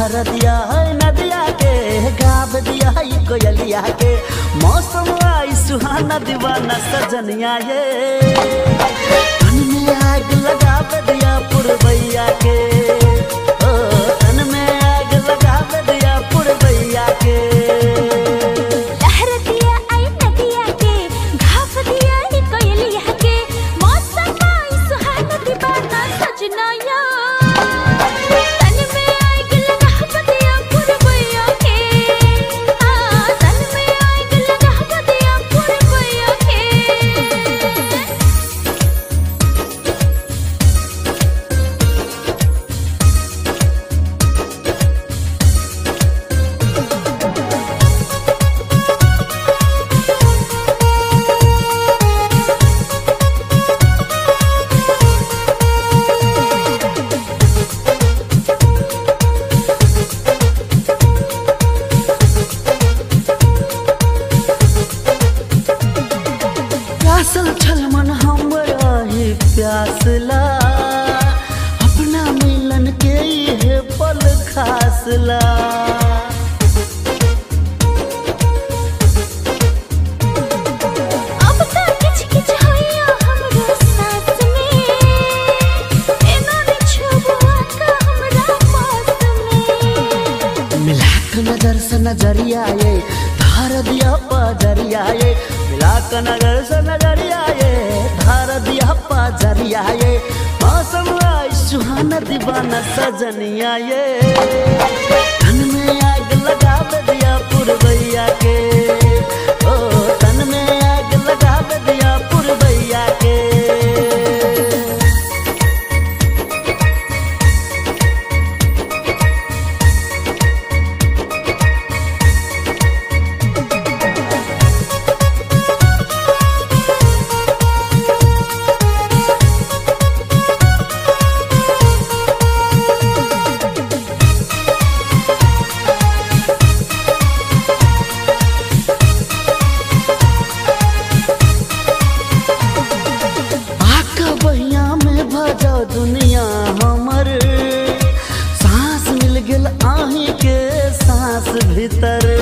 धार दिया है नदिया के, गाव दिया है कोयलिया के, मौसम आई सुहाना दीवाना सजनिया ये। तन में आग लगा दिया पुरवैया के, ओ तन में आग लगा दिया पुरवैया के। प्यासल छल मन हमरा ही प्यासला, अपना मिलन के ये पल खासला। अब तो किच किच होइया हमरो साथ में, एना ने छुबुआ का हमरा पास में। मिला के नजर से नजरिया ये, धार दिया पजरिया ये, मिला के नजर से नजरिया ये, धार दिया पजरिया ये, मौसम आई सुहाना दीवाना सजनिया ये। तन में आग लगा दिया पुरवैया के, ओ तन में आग लगा दिया पुरवैया के। दुनिया हमर सांस मिल गेल आही के सांस भीतर।